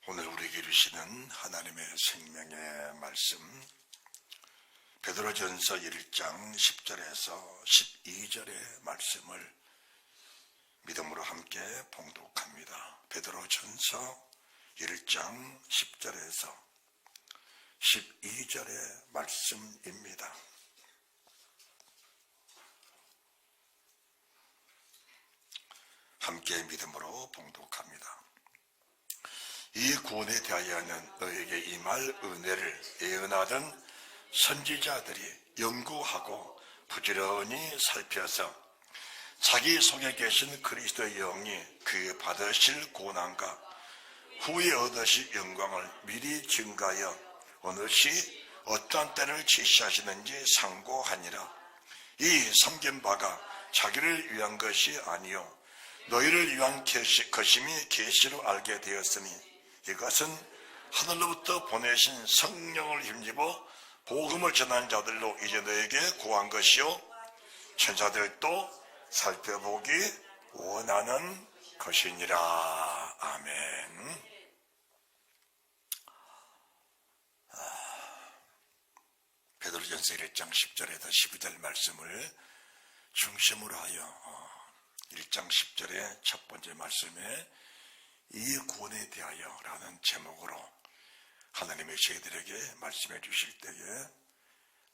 오늘 우리에게 주시는 하나님의 생명의 말씀, 베드로전서 1장 10절에서 12절의 말씀을 믿음으로 함께 봉독합니다. 베드로전서 1장 10절에서 12절의 말씀입니다. 함께 믿음으로 봉독합니다. 이 구원에 대하여는 너에게 임할 은혜를 예언하던 선지자들이 연구하고 부지런히 살펴서 자기 속에 계신 그리스도의 영이 그 받으실 고난과 후에 얻으실 영광을 미리 증가하여 어느시 어떠한 때를 지시하시는지 상고하니라. 이 섬긴 바가 자기를 위한 것이 아니요 너희를 위한 것임이 계시로 알게 되었으니 이것은 하늘로부터 보내신 성령을 힘입어 복음을 전하는 자들로 이제 너에게 구한 것이요 천사들도 살펴보기 원하는 것이니라. 아멘. 베드로전서 1장 10절에서 12절 말씀을 중심으로 하여 1장 10절의 첫 번째 말씀에 이 구원에 대하여 라는 제목으로 하나님의 저희들에게 말씀해 주실 때에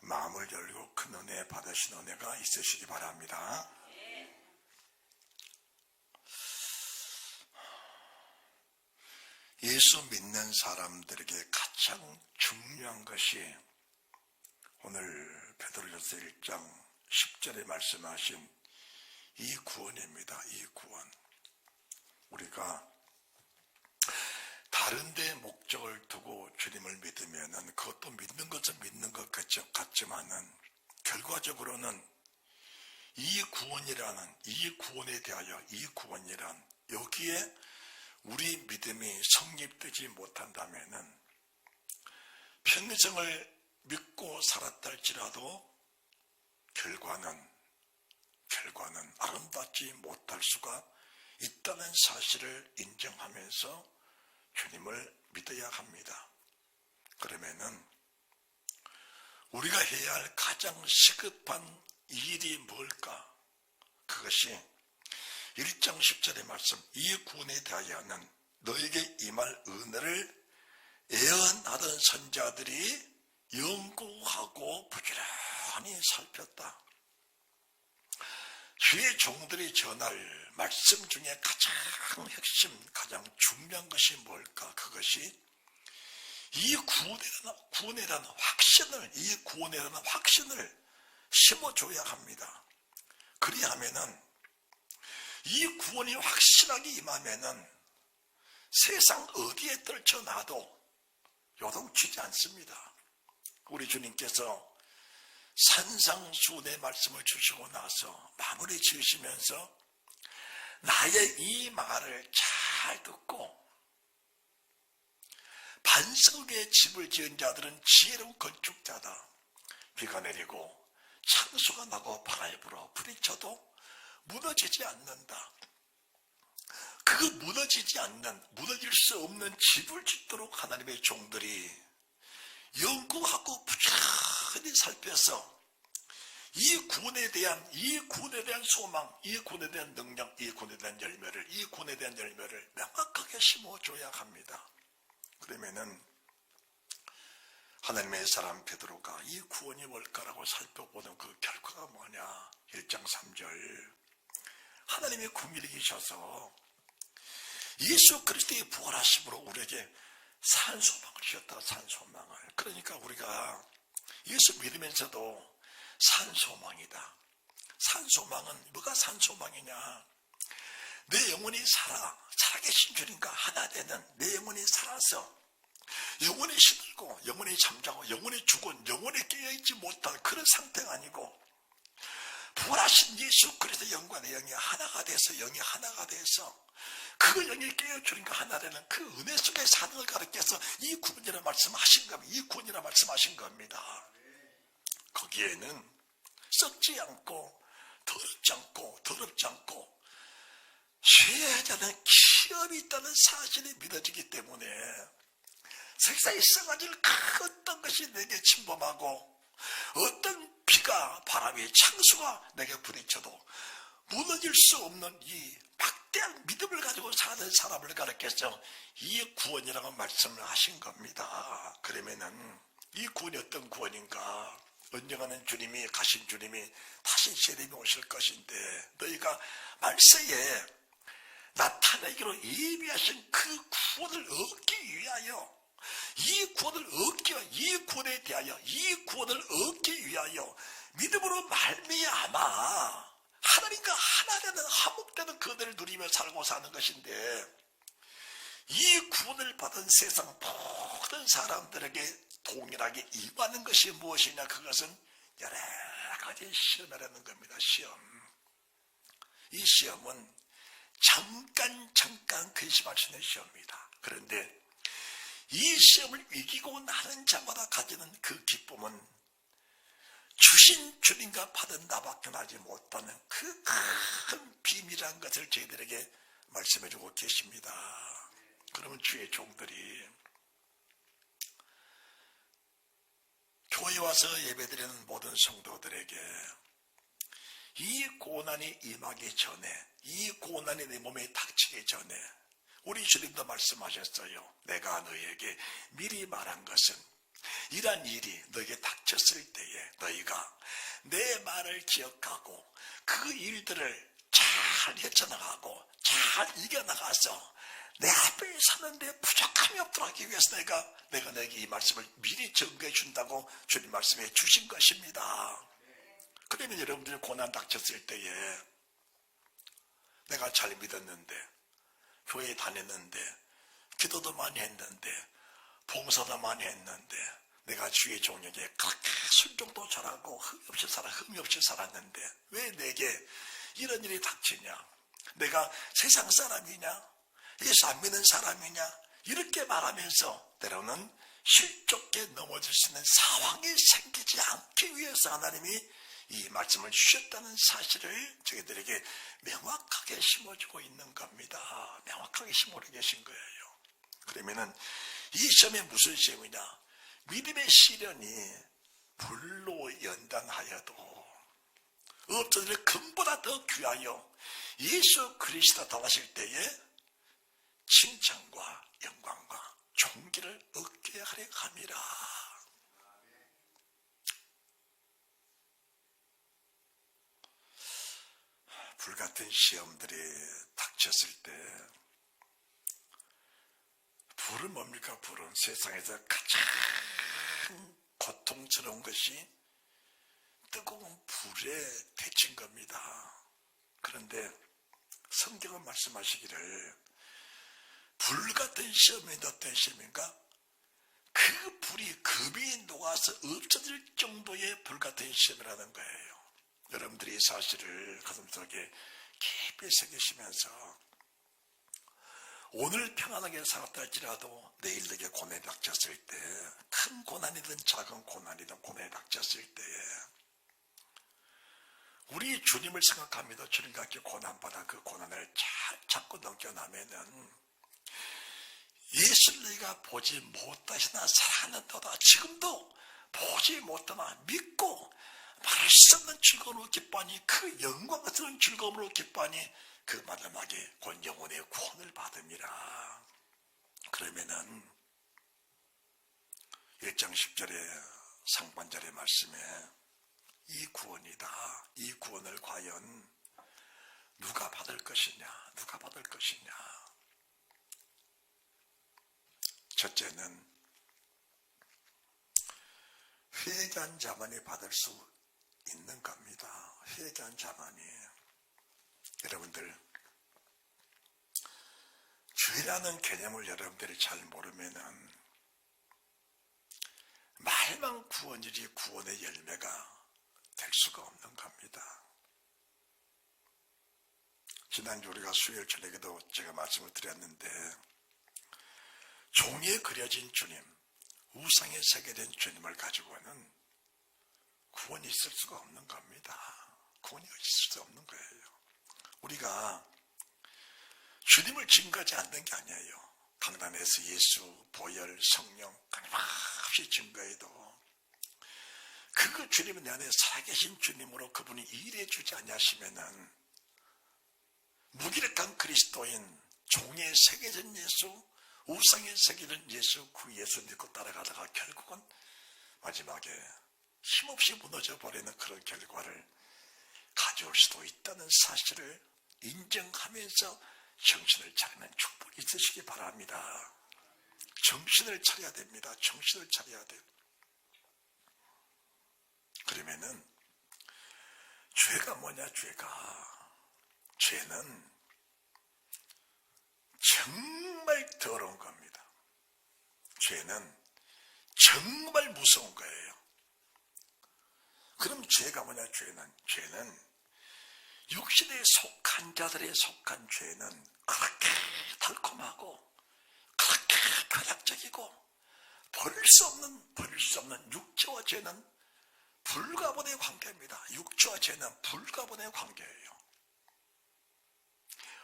마음을 열고 큰 은혜 받으신 은혜가 있으시기 바랍니다. 예수 믿는 사람들에게 가장 중요한 것이 오늘 베드로전서 1장 10절에 말씀하신 이 구원입니다. 이 구원. 우리가 다른 데 목적을 두고 주님을 믿으면은 그것도 믿는 것은 믿는 것 같지만은 결과적으로는 이 구원이라는 이 구원에 대하여 이 구원이란 여기에 우리 믿음이 성립되지 못한다면은 평생을 믿고 살았다 할지라도 결과는 아름답지 못할 수가 있다는 사실을 인정하면서 주님을 믿어야 합니다. 그러면은 우리가 해야 할 가장 시급한 일이 뭘까? 그것이 1장 10절의 말씀, 이 구원에 대하여는 너에게 임할 은혜를 예언하던 선자들이 연구하고 부지런히 살폈다. 주의 종들이 전할 말씀 중에 가장 핵심, 가장 중요한 것이 뭘까? 그것이 이 구원이라는 확신을 심어줘야 합니다. 그리하면은 이 구원이 확실하게 임하면은 세상 어디에 떨쳐놔도 요동치지 않습니다. 우리 주님께서 산상수훈의 말씀을 주시고 나서 마무리 지으시면서 나의 이 말을 잘 듣고 반석에 집을 지은 자들은 지혜로운 건축자다. 비가 내리고 창수가 나고 바람이 불어 부딪혀도 무너지지 않는다. 그 무너질 수 없는 집을 짓도록 하나님의 종들이 연구하고 부지런히 살펴서 이 구원에 대한 소망, 이 구원에 대한 능력, 이 구원에 대한 열매를 명확하게 심어줘야 합니다. 그러면은 하나님의 사람 베드로가 이 구원이 뭘까라고 살펴보는 그 결과가 뭐냐? 1장 3절 하나님의 궁일이 계셔서 예수 그리스도의 부활하심으로 우리에게 산소망을 주셨다. 산소망을. 그러니까 우리가 예수 믿으면서도 산소망이다. 산소망은 뭐가 산소망이냐? 내 영혼이 살아계신 주님과 하나 되는 내 영혼이 살아서 영혼이 시들고 영혼이 잠자고 영혼이 죽은 영혼이 깨어있지 못한 그런 상태가 아니고 부활하신 예수 그리스도의 영과 내 영이 하나가 돼서 그 영이 깨어주니까 하나 되는 그 은혜 속에 사는 걸 가르쳐서 이 구원이라 말씀하신 겁니다. 거기에는 썩지 않고 더럽지 않고 죄자는 기업이 있다는 사실이 믿어지기 때문에 세상에 썩어질 어떤 것이 내게 침범하고 어떤 비가 바람이 창수가 내게 부딪혀도 무너질 수 없는 이 막대한 믿음을 가지고 사는 사람을 가르쳐서 이 구원이라고 말씀을 하신 겁니다. 그러면은 이 구원이 어떤 구원인가? 언젠가는 주님이 가신 주님이 다시 재림이 오실 것인데 너희가 말세에 나타내기로 예비하신 그 구원을 얻기 위하여 이 구원을 얻기 위하여 이 구원에 대하여 이 구원을 얻기 위하여 믿음으로 말미암아 하나님과 하나 되는 화목되는 그들을 누리며 살고 사는 것인데 이 구원을 받은 세상 모든 사람들에게 동일하게 임하는 것이 무엇이냐? 그것은 여러 가지 시험이라는 겁니다. 시험. 이 시험은 잠깐 근심할 수 있는 시험입니다. 그런데 이 시험을 이기고 나는 자마다 가지는 그 기쁨은 주신 주님과 받은 나밖에 나지 못하는 그 큰 비밀이라는 것을 저희들에게 말씀해주고 계십니다. 그러면 주의 종들이 교회 와서 예배드리는 모든 성도들에게 이 고난이 임하기 전에 이 고난이 내 몸에 닥치기 전에 우리 주님도 말씀하셨어요. 내가 너희에게 미리 말한 것은 이러한 일이 너에게 닥쳤을 때에 너희가 내 말을 기억하고 그 일들을 잘 헤쳐나가고 잘 이겨나가서 내 앞에 서는데 부족함이 없도록 하기 위해서 내가 너에게 이 말씀을 미리 증거해 준다고 주님 말씀해 주신 것입니다. 그러면 여러분들이 고난 닥쳤을 때에 내가 잘 믿었는데 교회에 다녔는데 기도도 많이 했는데 봉사도 많이 했는데 내가 주의 종에게 그렇게 순종도 잘하고 흠이 없이 살았는데 왜 내게 이런 일이 닥치냐? 내가 세상 사람이냐? 예수 안 믿는 사람이냐? 이렇게 말하면서 때로는 실족게 넘어질 수 있는 상황이 생기지 않기 위해서 하나님이 이 말씀을 주셨다는 사실을 저희들에게 명확하게 심어주고 있는 겁니다. 명확하게 심어주고 계신 거예요. 그러면은 이 시험이 무슨 시험이냐? 믿음의 시련이 불로 연단하여도 없어질 금보다 더 귀하여 예수 그리스도 나타나실 때에 칭찬과 영광과 존귀를 얻게 하려 함이라. 불같은 시험들이 닥쳤을 때 불은 뭡니까? 불은 세상에서 가장 고통스러운 것이 뜨거운 불에 데친 겁니다. 그런데 성경은 말씀하시기를 불같은 시험이 어떤 시험인가? 그 불이 급이 녹아서 없어질 정도의 불같은 시험이라는 거예요. 여러분들이 이 사실을 가슴속에 깊이 새기시면서 오늘 평안하게 살았다 할지라도 내일 내게 고난이 닥쳤을 때 큰 고난이든 작은 고난이든 고난이 닥쳤을 때에 우리 주님을 생각합니다. 주님과 함께 고난받아 그 고난을 잘 잡고 넘겨나면은 예수를 너희가 보지 못하시나 사랑하는도다. 지금도 보지 못하나 믿고 말할 수 없는 즐거움으로 기뻐하니 그 영광스러운 즐거움으로 기뻐하니 그 마지막에 곧 영혼의 구원을 받음이라. 그러면은 1장 10절의 상반절의 말씀에 이 구원이다. 이 구원을 과연 누가 받을 것이냐? 누가 받을 것이냐? 첫째는 회개한 자만이 받을 수 있는 겁니다. 회개한 자만이. 여러분들 죄라는 개념을 여러분들이 잘 모르면은 말만 구원이지 구원의 열매가 될 수가 없는 겁니다. 지난주 우리가 수요일 저녁에도 제가 말씀을 드렸는데 종이에 그려진 주님, 우상에 새겨진 주님을 가지고는 구원이 있을 수가 없는 겁니다. 구원이 있을 수 없는 거예요. 우리가 주님을 증거하지 않는 게 아니에요. 강단에서 예수, 보혈, 성령 끊임없이 증거해도 그 주님은 내 안에 살아계신 주님으로 그분이 일해 주지 아니하시면은 무기력한 그리스도인, 종의 새겨진 예수, 우상에 새겨진 예수, 그 예수 믿고 따라가다가 결국은 마지막에 힘없이 무너져 버리는 그런 결과를 가져올 수도 있다는 사실을 인정하면서 정신을 차리는 축복이 있으시기 바랍니다. 정신을 차려야 됩니다. 정신을 차려야 돼요. 그러면은 죄가 뭐냐? 죄는 정말 더러운 겁니다. 죄는 정말 무서운 거예요. 그럼 죄가 뭐냐? 죄는 육신에 속한 자들에 속한 죄는 그렇게 달콤하고 그렇게 쾌락적이고 버릴 수 없는 육체와 죄는 불가분의 관계입니다. 육체와 죄는 불가분의 관계예요.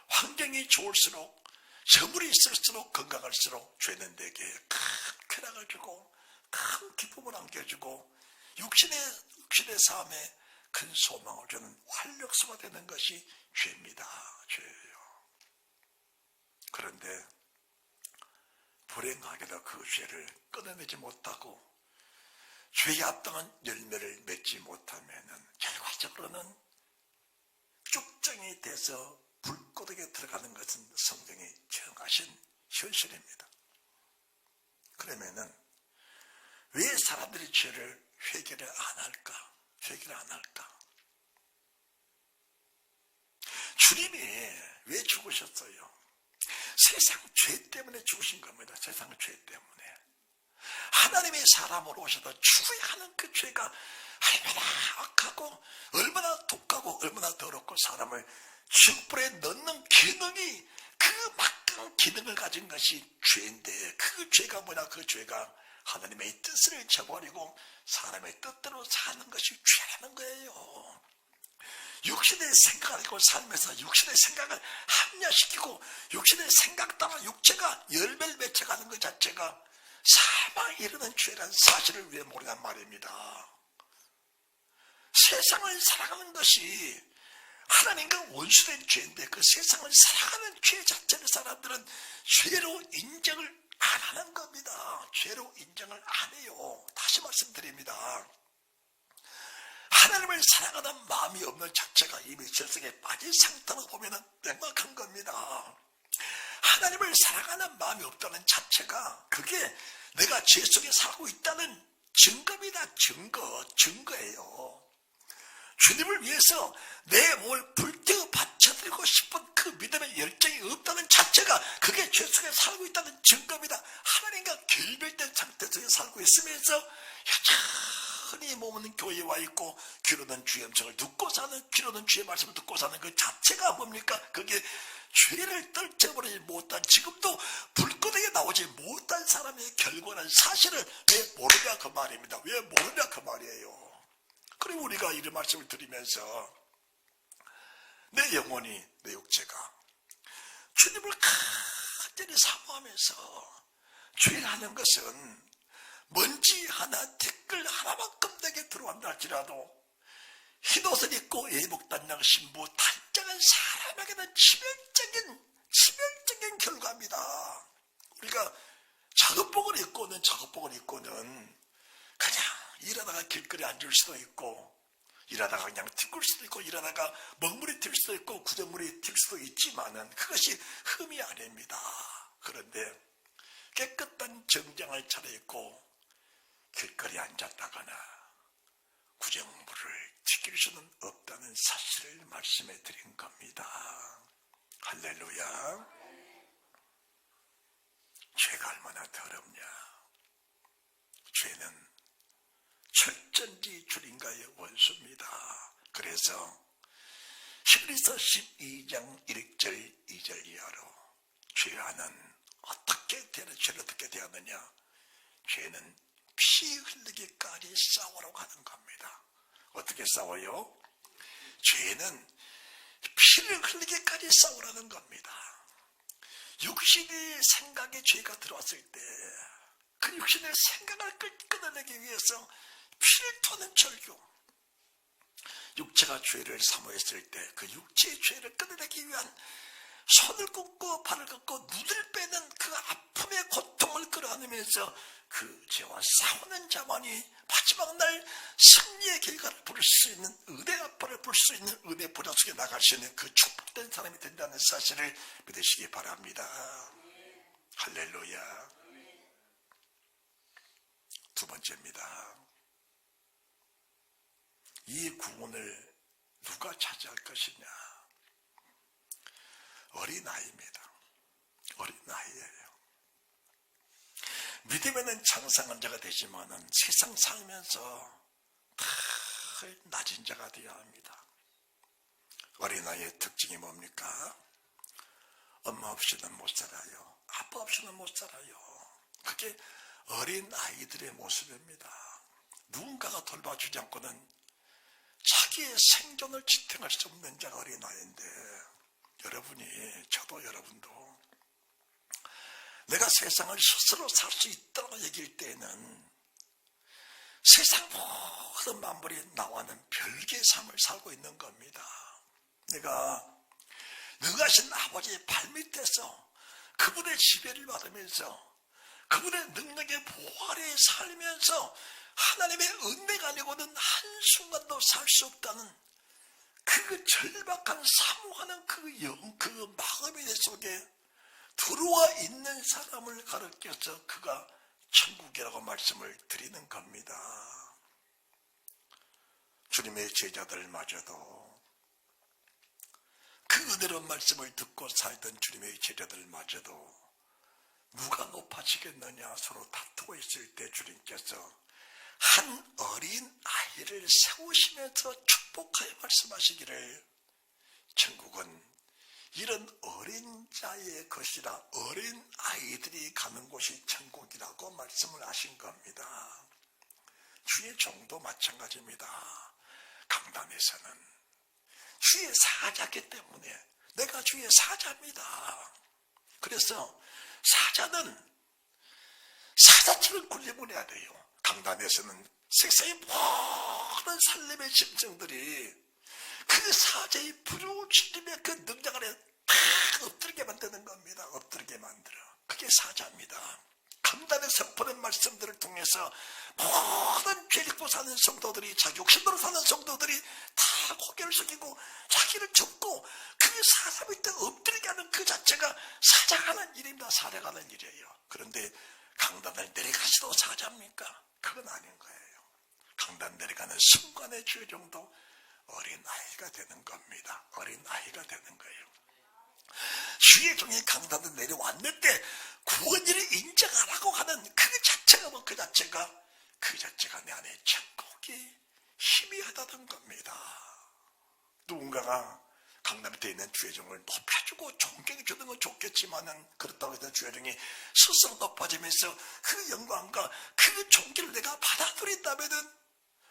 환경이 좋을수록, 저물이 있을수록, 건강할수록 죄는 내게 큰 쾌락을 주고 큰 기쁨을 안겨주고 육신의 삶에 큰 소망을 주는 활력소가 되는 것이 죄입니다. 죄예요. 그런데 불행하게도 그 죄를 끊어내지 못하고 죄에 합당한 열매를 맺지 못하면 결과적으로는 쭉정이 돼서 불고독에 들어가는 것은 성경이 정하신 현실입니다. 그러면은 왜 사람들이 죄를 회개를 안 할까? 주님이 왜 죽으셨어요? 세상 죄 때문에 죽으신 겁니다. 세상 죄 때문에. 하나님의 사람으로 오셔서 죽어야 하는 그 죄가 얼마나 악하고 얼마나 독하고 얼마나 더럽고 사람을 지옥불에 넣는 기능이 그 막강한 기능을 가진 것이 죄인데 그 죄가 뭐냐? 그 죄가 하나님의 뜻을 저버리고 사람의 뜻대로 사는 것이 죄라는 거예요. 육신의 생각을 가지고 살면서 육신의 생각을 합리화시키고 육신의 생각 따라 육체가 열매를 맺혀가는 것 자체가 사망에 이르는 죄라는 사실을 왜 모르냔 말입니다. 세상을 살아가는 것이 하나님과 원수된 죄인데 그 세상을 살아가는 죄 자체를 사람들은 죄로 인정을 안 하는 겁니다. 죄로 인정을 안 해요. 다시 말씀드립니다. 하나님을 사랑하는 마음이 없는 자체가 이미 죄성에 빠진 상태로 보면 명확한 겁니다. 하나님을 사랑하는 마음이 없다는 자체가 그게 내가 죄 속에 살고 있다는 증거입니다. 증거예요. 주님을 위해서 내 몸을 불태워 바쳐드리고 싶은 그 믿음의 열정이 없다는 자체가 그게 죄 속에 살고 있다는 증거입니다. 하나님과 결별된 상태 속에 살고 있으면서 여전히 몸은 교회에 와 있고 귀로는 주의 음성을 듣고 사는, 귀로는 주의 말씀을 듣고 사는 그 자체가 뭡니까? 그게 죄를 떨쳐버리지 못한, 지금도 불꽃에 나오지 못한 사람의 결과라는 사실을 왜 모르냐 그 말입니다. 왜 모르냐 그 말이에요. 그리고 우리가 이런 말씀을 드리면서 내 영혼이, 내 육체가 주님을 간절히 사모하면서 죄라는 것은 먼지 하나, 댓글 하나만큼 내게 들어간다 할지라도 흰옷을 입고 예복단장 신부 단장한 사람에게는 치명적인 결과입니다. 우리가 작업복을 입고는 그냥 일하다가 길거리에 앉을 수도 있고 일하다가 그냥 튕길 수도 있고 일하다가 먹물이 튈 수도 있고 구덩물이 튈 수도 있지만은 그것이 흠이 아닙니다. 그런데 깨끗한 정장을 차려입고 길거리에 앉았다거나 구정물을 튀길 수는 없다는 사실을 말씀해 드린 겁니다. 할렐루야. 죄가 얼마나 더럽냐. 죄는 철전지 주인과의 원수입니다. 그래서 히브리서 12장 1절 2절 이하로 죄와는 죄를 어떻게 대하느냐. 죄는 피 흘리기까지 싸우라고 하는 겁니다. 어떻게 싸워요? 죄는 피를 흘리기까지 싸우라는 겁니다. 육신의 생각에 죄가 들어왔을 때 그 육신의 생각을 끊어내기 위해서 피를 토하는 절규, 육체가 죄를 사모했을 때 그 육체의 죄를 끊어내기 위한 손을 꺾고 발을 꺾고 눈을 빼는 그 아픔의 고통을 끌어안으면서 그 죄와 싸우는 자만이 마지막 날 승리의 결과를 부를 수 있는, 은혜 아빠를 볼 수 있는 은혜 보좌 속에 나갈 수 있는 그 축복된 사람이 된다는 사실을 믿으시기 바랍니다. 할렐루야. 두 번째입니다. 이 구원을 누가 차지할 것이냐? 어린아이입니다. 어린아이예요. 믿음에는 장성한 자가 되지만은 세상 살면서 늘 낮은 자가 되어야 합니다. 어린아이의 특징이 뭡니까? 엄마 없이는 못 살아요. 아빠 없이는 못 살아요. 그게 어린아이들의 모습입니다. 누군가가 돌봐주지 않고는 자기의 생존을 지탱할 수 없는 자가 어린아이인데, 여러분이, 저도 여러분도 내가 세상을 스스로 살 수 있다고 얘기할 때에는 세상 모든 만물이 나와는 별개의 삶을 살고 있는 겁니다. 내가 능하신 아버지의 발밑에서 그분의 지배를 받으면서 그분의 능력의 보호 아래에 살면서 하나님의 은혜가 아니고는 한순간도 살 수 없다는 그 절박한 사모하는 그 마음의 속에 들어와 있는 사람을 가르쳐서 그가 천국이라고 말씀을 드리는 겁니다. 주님의 제자들마저도, 그 은혜로운 말씀을 듣고 살던 주님의 제자들마저도 누가 높아지겠느냐 서로 다투고 있을 때 주님께서 한 어린 아이를 세우시면서 축복하여 말씀하시기를, 천국은 이런 어린 자의 것이라, 어린 아이들이 가는 곳이 천국이라고 말씀을 하신 겁니다. 주의 종도 마찬가지입니다. 강단에서는 주의 사자이기 때문에, 내가 주의 사자입니다. 그래서 사자는 사자처럼 군림을 해야 돼요. 강단에서는 세상의 모든 살림의 짐승들이 그 사자의 부르짖음의 그 능력 아래 다 엎드리게 만드는 겁니다. 엎드리게 만들어. 그게 사자입니다. 강단에 선포된 말씀들을 통해서 모든 죄 짓고 사는 성도들이, 자기 욕심대로 사는 성도들이 다 고개를 숙이고 자기를 접고 그 사자 밑에 엎드리게 하는 그 자체가 사자가는 일입니다. 사자가는 일이에요. 그런데 강단을 내려가시도 사자입니까? 그건 아닌 거예요. 강단 내려가는 순간의 주의 정도 어린아이가 되는 겁니다. 어린아이가 되는 거예요. 주의 종이 강단을 내려왔는데 구원일을 인정하라고 하는 그 자체가 그 자체가 내 안에 천국이 희미하다는 겁니다. 누군가가 강단 밑에 있는 주의 종을 높여주고 존경해 주는 건 좋겠지만은, 그렇다고 해서 주의 종이 스스로 높아지면서 그 영광과 그 존귀를 내가 받아들인다면은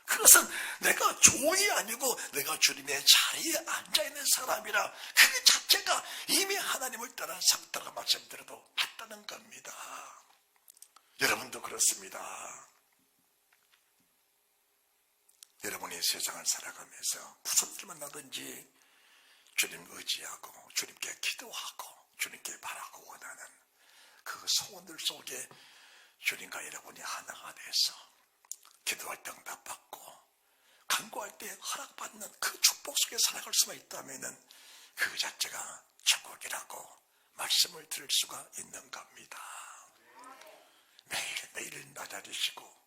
그것은 내가 종이 아니고 내가 주님의 자리에 앉아있는 사람이라, 그 자체가 이미 하나님을 따라 상따라 말씀드려도 맞다는 겁니다. 여러분도 그렇습니다. 여러분이 세상을 살아가면서 무슨 일만 나든지 주님 의지하고 주님께 기도하고 주님께 바라고 원하는 그 소원들 속에 주님과 여러분이 하나가 돼서 기도할 때 응답받고 간구할 때 허락받는 그 축복 속에 살아갈 수가 있다면 그 자체가 천국이라고 말씀을 들을 수가 있는 겁니다. 매일매일 낮아지시고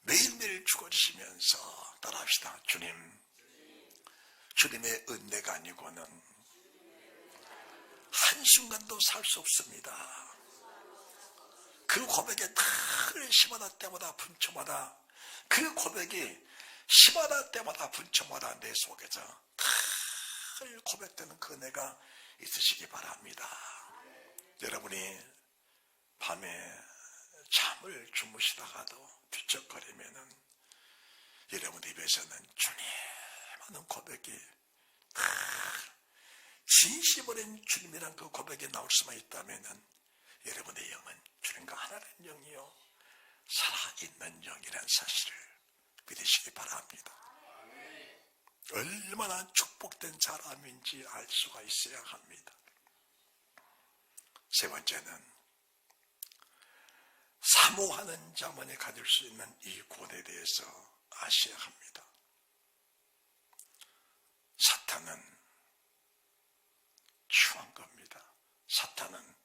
매일매일 죽어지시면서 따라합시다. 주님의 은혜가 아니고는 한순간도 살 수 없습니다. 그 고백에 늘 시마다 때마다 분초마다, 그 고백이 시마다 때마다 분초마다 내 속에서 늘 고백되는 그 은혜가 있으시기 바랍니다. 여러분이 밤에 잠을 주무시다가도 뒤척거리면은 여러분 입에서는 주님 하는 고백이 진심 어린 주님이란 그 고백이 나올 수만 있다면 여러분의 영은 주님과 하나는 영이요 살아있는 영이라는 사실을 믿으시기 바랍니다. 얼마나 축복된 사람인지 알 수가 있어야 합니다. 세 번째는 사모하는 자만이 가질 수 있는 이 구원에 대해서 아셔야 합니다. 사탄은 추한 겁니다. 사탄은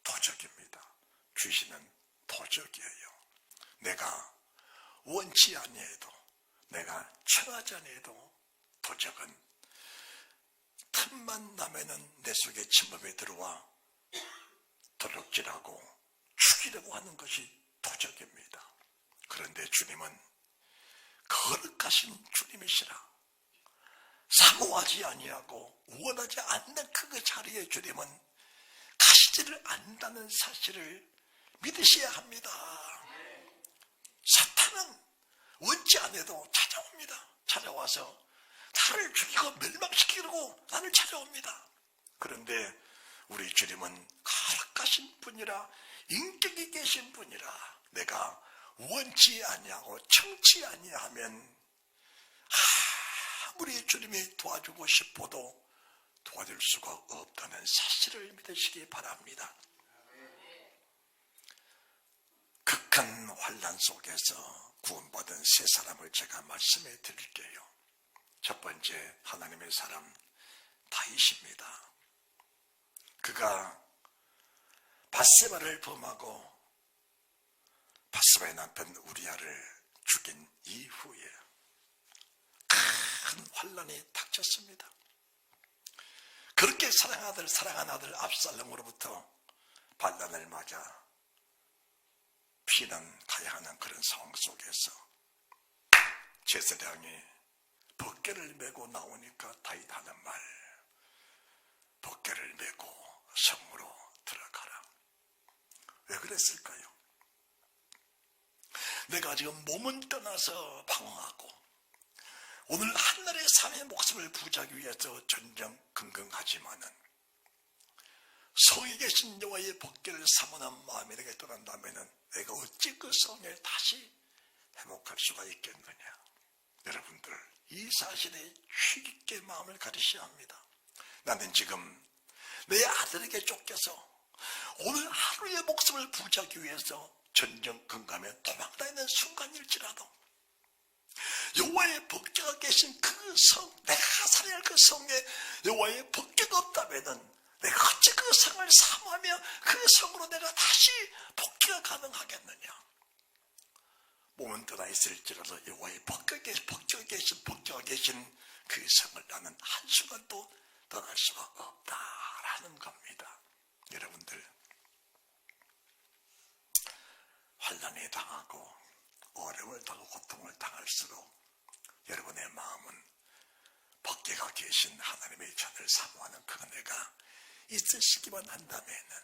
도적입니다. 귀신은 도적이에요. 내가 원치 아니해도, 내가 청하지 아니해도 도적은 틈만 나면은 내 속에 침범에 들어와 도둑질하고 죽이려고 하는 것이 도적입니다. 그런데 주님은 거룩하신 주님이시라. 사모하지 아니하고 원하지 않는 그 자리에 주님은 가시지를 않는다는 사실을 믿으셔야 합니다. 사탄은 원치 않아도 찾아옵니다. 찾아와서 나를 죽이고 멸망시키려고 나를 찾아옵니다. 그런데 우리 주님은 거룩하신 분이라, 인격이 계신 분이라, 내가 원치 아니하고 청치 아니하면 아무리 주님이 도와주고 싶어도 도와줄 수가 없다는 사실을 믿으시기 바랍니다. 극한 환난 속에서 구원받은 세 사람을 제가 말씀해 드릴게요. 첫 번째, 하나님의 사람 다윗입니다. 그가 밧세바를 범하고 밧세바의 남편 우리아를 죽인 이후에 큰 환난이 닥쳤습니다. 그렇게 사랑한 아들 압살롬으로부터 반란을 맞아 피난 가야 하는 그런 상황 속에서 제사장이 벗개를 메고 나오니까 다윗 하는 말, 벗개를 메고 성으로 들어가라. 왜 그랬을까요? 내가 지금 몸은 떠나서 방황하고 오늘 한날의 삶의 목숨을 부지하기 위해서 전전긍긍하지만은 성에 계신 여호와의 법궤를 사모하는 마음이 내게 떠난다면은 내가 어찌 그 성에 다시 회복할 수가 있겠느냐. 여러분들, 이 사실에 취 깊게 마음을 가지셔야 합니다. 나는 지금 내 아들에게 쫓겨서 오늘 하루의 목숨을 부지하기 위해서 전전긍긍하며 도망다니는 순간일지라도 여호와의 법궤가 계신 그 성, 내가 살아야 할 그 성에 여호와의 법궤가 없다면은 내가 어찌 그 성을 사모하며 그 성으로 내가 다시 복귀가 가능하겠느냐. 몸은 떠나 있을지라도 여호와의 법궤가 계신 그 성을 나는 한순간도 떠날 수가 없다라는 겁니다. 여러분들, 환난에 당하고 어려움을 당하고 고통을 당할수록 여러분의 마음은 법궤가 계신 하나님의 전을 사모하는 그 은혜가 있으시기만 한다면은,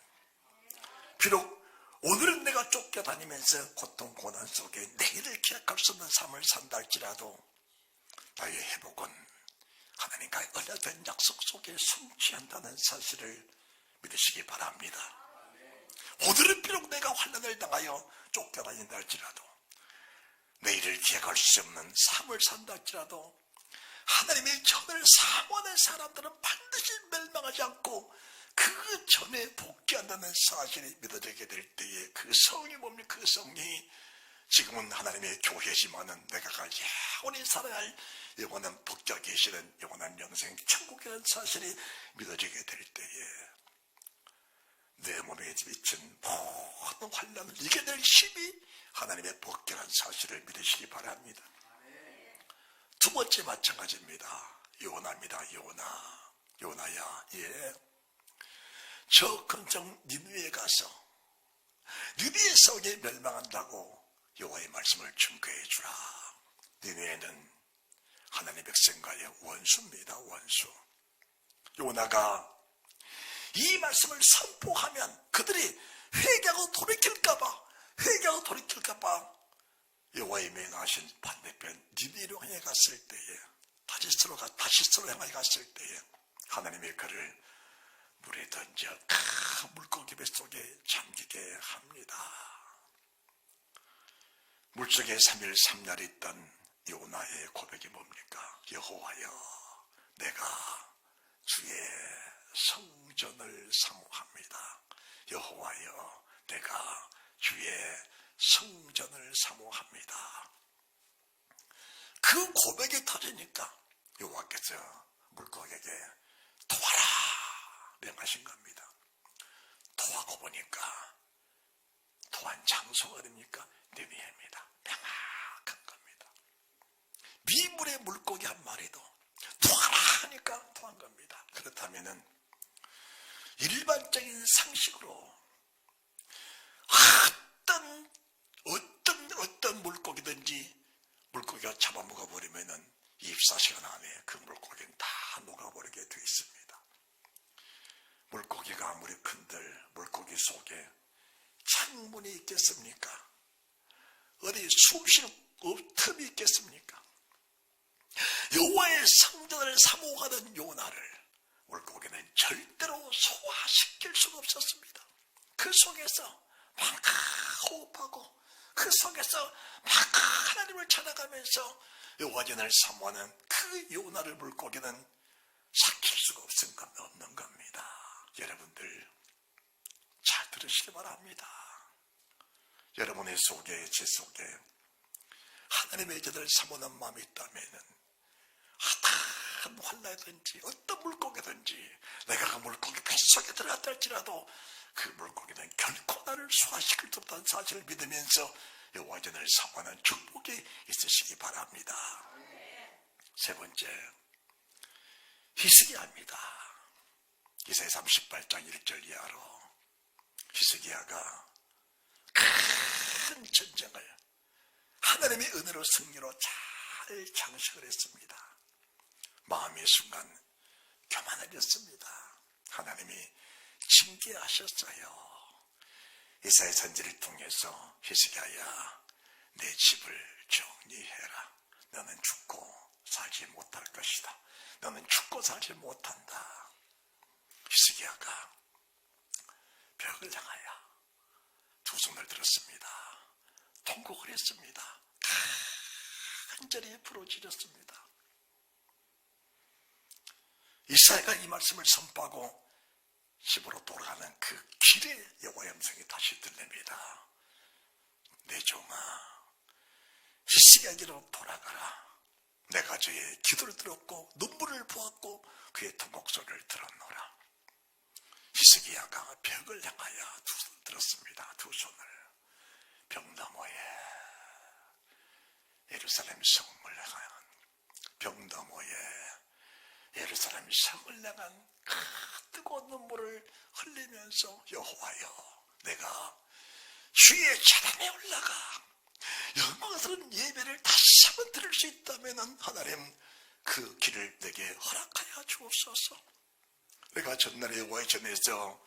비록 오늘은 내가 쫓겨다니면서 고통 고난 속에 내일을 기약할 수 없는 삶을 산다 할지라도 나의 회복은 하나님과의 언약된 약속 속에 성취한다는 사실을 믿으시기 바랍니다. 오늘은 비록 내가 환난을 당하여 쫓겨다닌다 할지라도 내일을 기약할 수 없는 삶을 산다 할지라도 하나님의 전을 사모하는 사람들은 반드시 멸망하지 않고 그 전에 복귀한다는 사실이 믿어지게 될 때에 그 성이 뭡니까? 그 성이 지금은 하나님의 교회지만은 내가 영원히 살아야 할 영원한 복귀가 계시는 영원한 영생 천국이라는 사실이 믿어지게 될 때에 내 몸에 비친 모든 환난을 이겨낼 힘이 하나님의 복귀라는 사실을 믿으시기 바랍니다. 두 번째 마찬가지입니다. 요나입니다. 요나야, 저 큰 성 니느웨에 가서 니느웨 성에 멸망한다고 여호와의 말씀을 증거해 주라. 니느웨는 하나님의 백성과의 원수입니다. 원수. 요나가 이 말씀을 선포하면 그들이 회개하고 돌이킬까봐 여호와의 명하신 반대편 니느웨로 향해 갔을 때에 다시스로 향해 갔을 때에 하나님의 그를 물에 던져 큰 물고기 뱃속에 잠기게 합니다. 물속에 3일 3날 있던 요나의 고백이 뭡니까? 여호와여, 내가 주의 성전을 사모합니다. 여호와여, 내가 주의 성전을 사모합니다. 그 고백이 터지니까 여호와께서 물고기에게 토하라 명하신 겁니다. 토하고 보니까 토한 장소가 어딥니까? 느비해입니다. 명확한 겁니다. 미물의 물고기 한 마리도 토하라 하니까 토한 겁니다. 그렇다면은 일반적인 상식으로 어떤 물고기든지 물고기가 잡아먹어버리면은 24시간 안에 그 물고기는 다 녹아버리게 되어 있습니다. 물고기가 아무리 큰들 물고기 속에 창문이 있겠습니까? 어디 숨쉴 틈이 있겠습니까? 여호와의 성전을 사모하던 요나를 물고기는 절대로 소화시킬 수가 없었습니다. 그 속에서 막 호흡하고 그 속에서 막 하나님을 찾아가면서 여호와전을 사모하는 그 요나를 물고기는 삭힐 수가 없는 겁니다. 여러분들 잘 들으시기 바랍니다. 여러분의 속에 제 속에 하나님의 저들을 사모하는 마음이 있다면은 어떤 환난이든지 어떤 물고기든지 내가 그 물고기 뱃속에 들어갔다 할지라도 그 물고기는 결코 나를 소화시킬 수 없다는 사실을 믿으면서 여호와 전을 사모하는 축복이 있으시기 바랍니다. 세 번째, 히스기야입니다. 이사야 38장 1절 이하로 히스기야가 큰 전쟁을 하나님의 은혜로 승리로 잘 장식을 했습니다. 마음의 순간 교만을 했습니다. 하나님이 징계하셨어요. 이사야 선지를 통해서 히스기야야, 내 집을 정리해라. 너는 죽고 살지 못할 것이다. 너는 죽고 살지 못한다. 히스기야가 벽을 향하여 두 손을 들었습니다. 통곡을 했습니다. 간절히 부르짖었습니다. 이사야가 이 말씀을 선포하고 집으로 돌아가는 그 길에 여호와의 음성이 다시 들립니다. 내 종아, 히스기야에게로 돌아가라. 내가 저의 기도를 들었고 눈물을 보았고 그의 통곡 소리를 들었노라. 히스기야가 벽을 향하여 두 손을 들었습니다. 두 손을. 벽 너머에 예루살렘 성을 향한, 벽 너머에 예루살렘 성을 향한 뜨거운 눈물을 흘리면서 여호와여, 내가 주의 제단에 올라가 영광스러운 예배를 다시 한번 드릴 수 있다면 하나님 그 길을 내게 허락하여 주옵소서. 내가 전날에 여호와의 전에서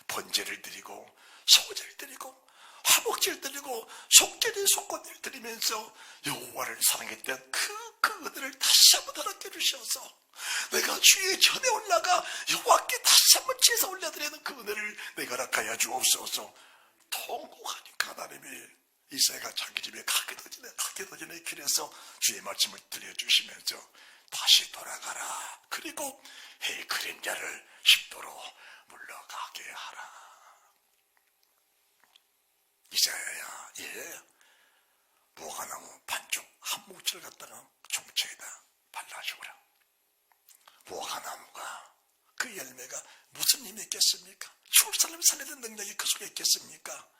번제를 드리고 소제를 드리고 화목제를 드리고 속죄제 속건제를 드리면서 여호와를 사랑했던 그 은혜를 다시 한번 허락해 주셔서 내가 주의 전에 올라가 여호와께 다시 한번 제사 올려드리는 그 은혜를 내가 허락하여 주옵소서. 통곡하니까 하나님이 이사야가 자기 집에 가기도 전에 길에서 주의 말씀을 들려주시면서 다시 돌아가라. 그리고 해의 그림자를 십도로 물러가게 하라. 이사야야, 무화과나무 반쪽 한 뭉치를 갖다가 종책에다 발라주라. 무화과나무가 그 열매가 무슨 힘이 있겠습니까? 죽을 사람을 살리는 능력이 그 속에 있겠습니까?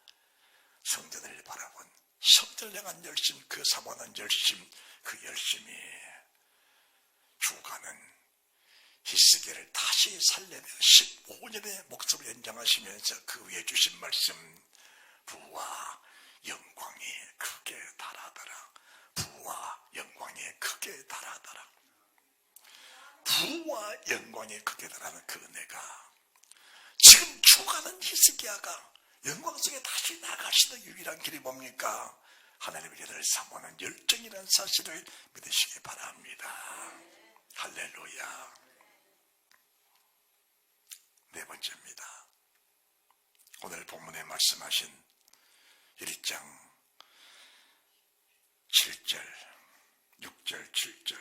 성전을 바라본 성전을 향한 열심, 그 사모하는 열심, 그 열심이 주가는 히스기야를 다시 살려내 15년의 목숨을 연장하시면서 그 위에 주신 말씀, 부와 영광이 크게 달하더라. 부와 영광이 크게 달하더라. 부와 영광이 크게 달하는 그 은혜가 지금 죽어가는 히스기야가 영광 속에 다시 나가시는 유일한 길이 뭡니까? 하나님의 길을 사모하는 열정이라는 사실을 믿으시기 바랍니다. 할렐루야. 네 번째입니다. 오늘 본문에 말씀하신 1장 7절, 6절, 7절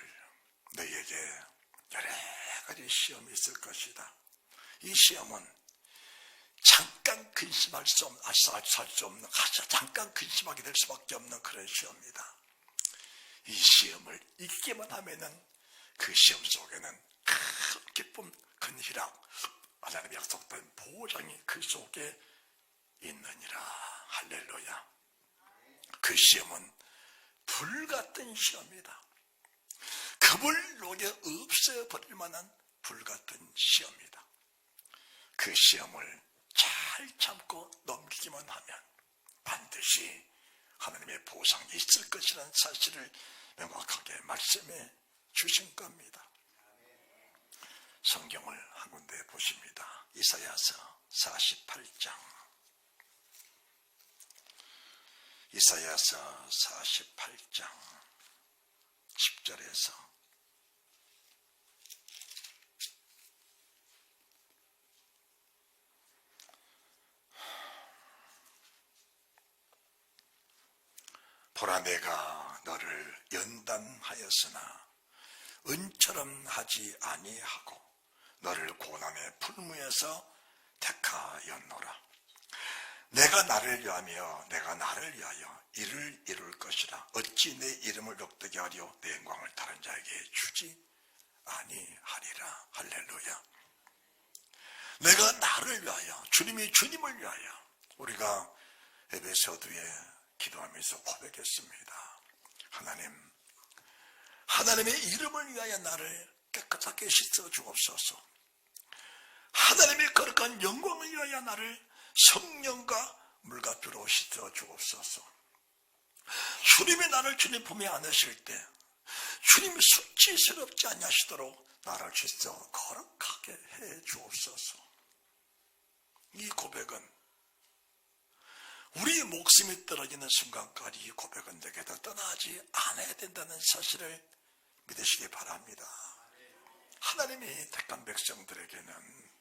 너희에게 여러 가지 시험이 있을 것이다. 이 시험은 잠깐 근심할 수 없는, 잠깐 근심하게 될 수밖에 없는 그런 시험입니다. 이 시험을 이기기만 하면은 그 시험 속에는 큰 기쁨, 큰 희락, 하나님의 약속된 보장이 그 속에 있느니라. 할렐루야. 그 시험은 불같은 시험이다. 그물 녹여 없애버릴 만한 불같은 시험이다. 그 시험을 잘 참고 넘기기만 하면 반드시 하나님의 보상이 있을 것이라는 사실을 명확하게 말씀해 주신 겁니다. 성경을 한 군데 보십니다. 이사야서 48장. 이사야서 48장 10절에서 보라, 내가 너를 연단하였으나 은처럼 하지 아니하고 너를 고난의 풀무에서 택하였노라. 내가 나를 위하며 내가 나를 위하여 이를 이룰 것이라. 어찌 내 이름을 욕되게 하려 내 영광을 다른 자에게 주지 아니하리라. 할렐루야. 내가 나를 위하여, 주님이 주님을 위하여. 우리가 에베소서에 기도하면서 고백했습니다. 하나님의 이름을 위하여 나를 깨끗하게 씻어 주옵소서. 하나님의 거룩한 영광을 위하여 나를 성령과 물과 피로 씻어 주옵소서. 주님이 나를 주님 품에 안으실 때 주님이 수치스럽지 아니하시도록 나를 씻어 거룩하게 해 주옵소서. 이 고백은 우리 목숨이 떨어지는 순간까지 이 고백은 내게도 떠나지 않아야 된다는 사실을 믿으시기 바랍니다. 하나님이 택한 백성들에게는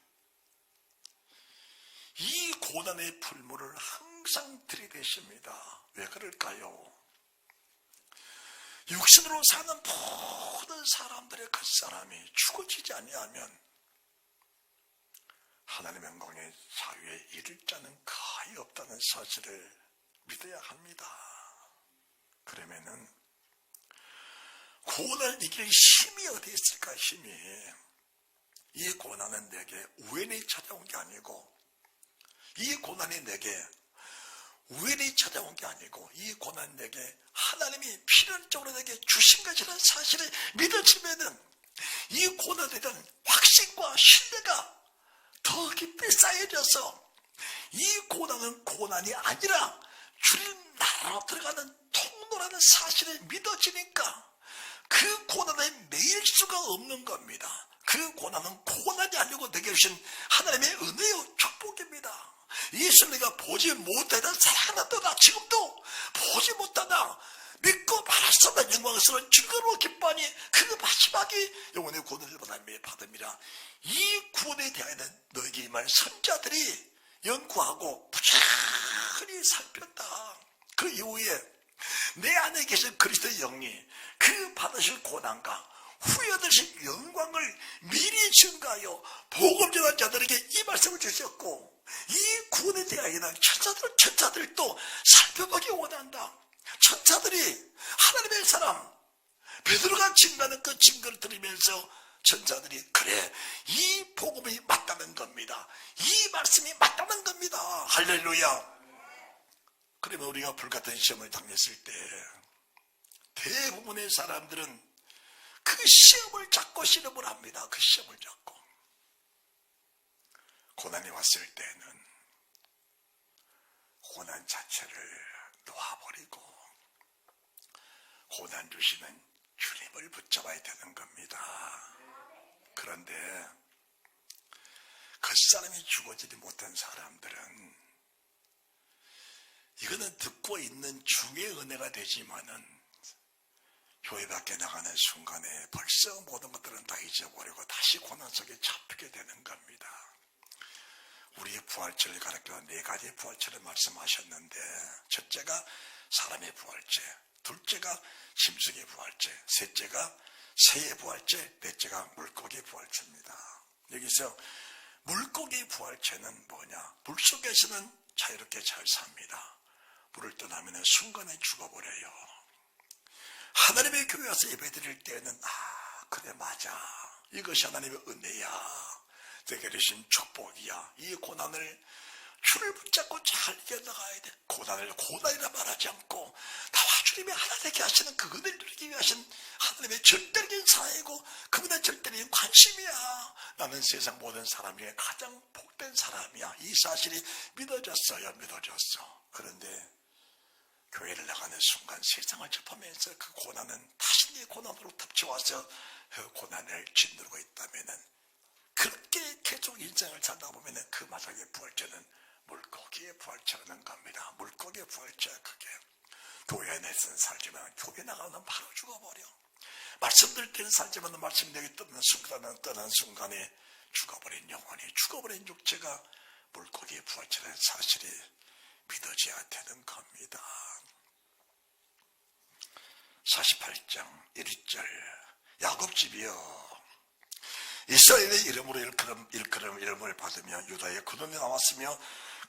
이 고난의 풀무를 항상 들이대십니다. 왜 그럴까요? 육신으로 사는 모든 사람들의 그 사람이 죽어지지 아니하면 하나님의 영광의 사유에 이를 자는 거의 없다는 사실을 믿어야 합니다. 그러면은 고난을 이길 힘이 어디 있을까? 힘이. 이 고난은 내게 우연히 찾아온 게 아니고, 이 고난이 내게 우연히 찾아온 게 아니고, 이 고난 내게 하나님이 필연적으로 내게 주신 것이라는 사실을 믿어지면은 이 고난에 대한 확신과 신뢰가 더 깊이 쌓여져서 이 고난은 고난이 아니라 주님 나라로 들어가는 통로라는 사실을 믿어지니까 그 고난에 매일 수가 없는 겁니다. 그 고난은 고난이 아니고 내게 주신 하나님의 은혜요 축복입니다. 예수 내가 보지 못하다 살아났다 지금도 보지 못하다 믿고 바랐었던 영광스러운 증거로 기뻐하니 그 마지막이 영혼의 구원을 받음이라. 이 구원에 대하여는 너에게 임할 선자들이 연구하고 부지런히 살폈다. 그 이후에 내 안에 계신 그리스도의 영이 그 받으실 고난과 후에 얻으실 영광을 미리 증가하여 복음 전한 자들에게 이 말씀을 주셨고, 이 구원에 대하여는 천사들도 살펴보기 원한다. 천사들이 하나님의 사람 베드로가 증거하는 그 증거를 들으면서 천사들이 그래 이 복음이 맞다는 겁니다. 이 말씀이 맞다는 겁니다. 할렐루야. 그러면 우리가 불같은 시험을 당했을 때 대부분의 사람들은 그 시험을 잡고 실험을 합니다. 그 시험을 잡고 고난이 왔을 때는 고난 자체를 놓아버리고 고난 주시는 주님을 붙잡아야 되는 겁니다. 그런데 겉사람이 죽어지지 못한 사람들은 이거는 듣고 있는 중의 은혜가 되지만은 교회 밖에 나가는 순간에 벌써 모든 것들은 다 잊어버리고 다시 고난 속에 잡히게 되는 겁니다. 우리의 부활체를 가리켜 네 가지의 부활체를 말씀하셨는데, 첫째가 사람의 부활체, 둘째가 짐승의 부활체, 셋째가 새의 부활체, 넷째가 물고기의 부활체입니다. 여기서 물고기의 부활체는 뭐냐? 물속에서는 자유롭게 잘 삽니다. 물을 떠나면 순간에 죽어버려요. 하나님의 교회 와서 예배드릴 때는 그래 맞아, 이것이 하나님의 은혜야, 내게 주신 축복이야, 이 고난을 줄을 붙잡고 잘 이겨나가야 돼. 고난을 고난이라 말하지 않고 나와 주님이 하나 되게 하시는 그 은혜를 누리기 위하신 하나님의 절대적인 사랑이고 그분의 절대적인 관심이야. 나는 세상 모든 사람 중에 가장 복된 사람이야. 이 사실이 믿어졌어요. 믿어졌어. 그런데 교회를 나가는 순간 세상을 접하면서 그 고난은 다시 네 고난으로 덮쳐와서 그 고난을 짓누르고 있다면, 그렇게 계속 인생을 살다 보면 그 마지막에 부활체는 물고기의 부활체라는 겁니다. 물고기의 부활체야. 그게 교회 안에서는 살지만 교회 나가면 바로 죽어버려. 말씀 들을 때는 살지만 말씀 내게 떠난 순간에 죽어버린 영혼이, 죽어버린 육체가 물고기의 부활체라는 사실이 믿어져야 되는 겁니다. 48장 1절 야곱집이여, 이스라엘의 이름으로 이름을 받으며 유다의 근원에 나왔으며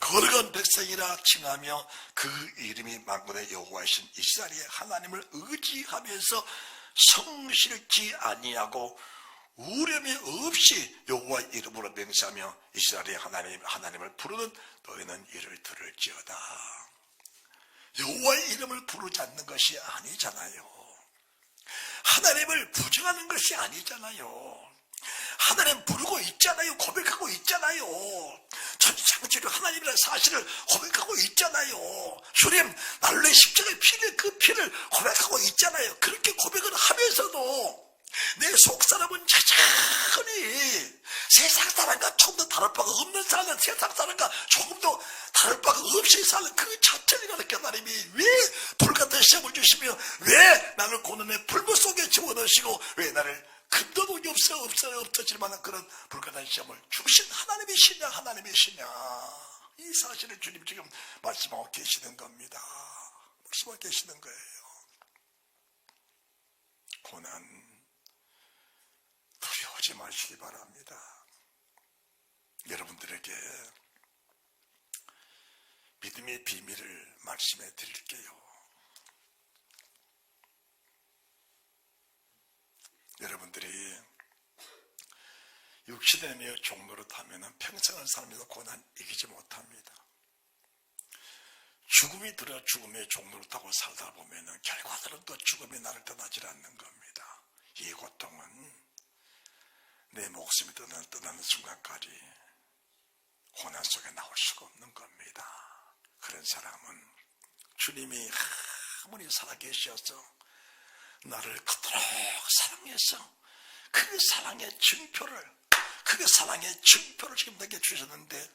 거룩한 백성이라 칭하며 그 이름이 만군의 여호와이신 이스라엘의 하나님을 의지하면서 성실지 아니하고 우려미 없이 여호와의 이름으로 맹세하며 이스라엘의 하나님을 부르는 너희는 이를 들을지어다. 여호와의 이름을 부르지 않는 것이 아니잖아요. 하나님을 부정하는 것이 아니잖아요. 하나님 부르고 있잖아요. 고백하고 있잖아요. 천지창조주 하나님이라는 사실을 고백하고 있잖아요. 주님 나를 내 십자가의 피를, 그 피를 고백하고 있잖아요. 그렇게 고백을 하면서도 내 속사람은 천천히 세상 사람과 조금도 다를 바가 없는 사람은 세상 사람과 조금도 다를 바가 없이 사는 그 자체가 이렇게 하나님이 왜 불같은 시험을 주시며 왜 나를 고난의 불물 속에 집어넣으시고 왜 나를 근도독이 없어질 만한 그런 불가능한 시험을 주신 하나님이시냐. 이 사실을 주님 지금 말씀하고 계시는 겁니다. 말씀하고 계시는 거예요. 고난 두려워하지 마시기 바랍니다. 여러분들에게 믿음의 비밀을 말씀해 드릴게요. 여러분들이 육신의 종로로 타면 평생을 살면서 고난 이기지 못합니다. 죽음이 들어 죽음의 종로로 타고 살다 보면 결과적으로 또 죽음이 나를 떠나질 않는 겁니다. 이 고통은 내 목숨이 떠나는 순간까지 고난 속에 나올 수가 없는 겁니다. 그런 사람은 주님이 아무리 살아계셔서 나를 그토록 사랑해서 그 사랑의 증표를 지금 내게 주셨는데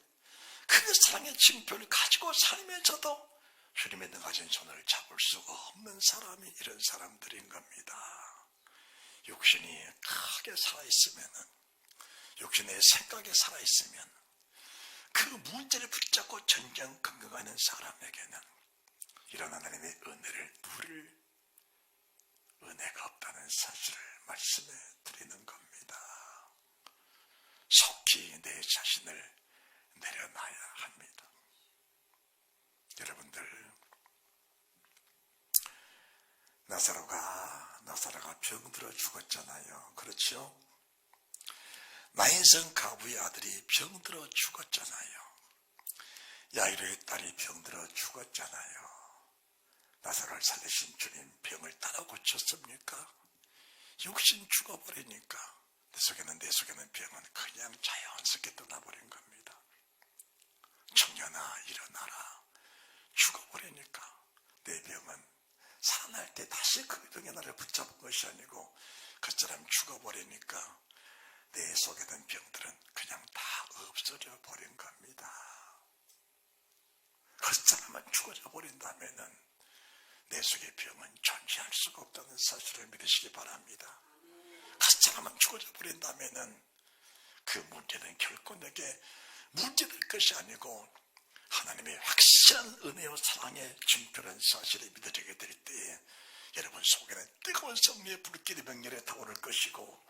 그 사랑의 증표를 가지고 살면서도 주님의 능하신 손을 잡을 수가 없는 사람이 이런 사람들인 겁니다. 육신이 크게 살아있으면, 육신의 생각에 살아있으면 그 문제를 붙잡고 전전긍긍하는 사람에게는 이런 하나님의 은혜를 누릴 은혜가 없다는 사실을 말씀해 드리는 겁니다. 속히 내 자신을 내려놔야 합니다. 여러분들, 나사로가 병들어 죽었잖아요. 그렇죠? 나인성 가부의 아들이 병들어 죽었잖아요. 야이로의 딸이 병들어 죽었잖아요. 나사로를 살리신 주님 병을 따라 고쳤습니까? 육신 죽어버리니까 내 속에는 병은 그냥 자연스럽게 떠나버린 겁니다. 청년아 일어나라. 죽어버리니까 내 병은 살아날 때 다시 그 병이 나를 붙잡은 것이 아니고 그처럼 죽어버리니까 내 속에 든 병들은 그냥 다 없어져 버린 겁니다. 그 사람만 죽어져 버린다면은 내 속의 병은 존재할 수가 없다는 사실을 믿으시기 바랍니다. 그 사람만 죽어져 버린다면은 그 문제는 결코 내게 문제될 것이 아니고 하나님의 확실한 은혜와 사랑의 증표라는 사실을 믿어지게 될 때에 여러분 속에는 뜨거운 성령의 불길이 맹렬히 타오를 것이고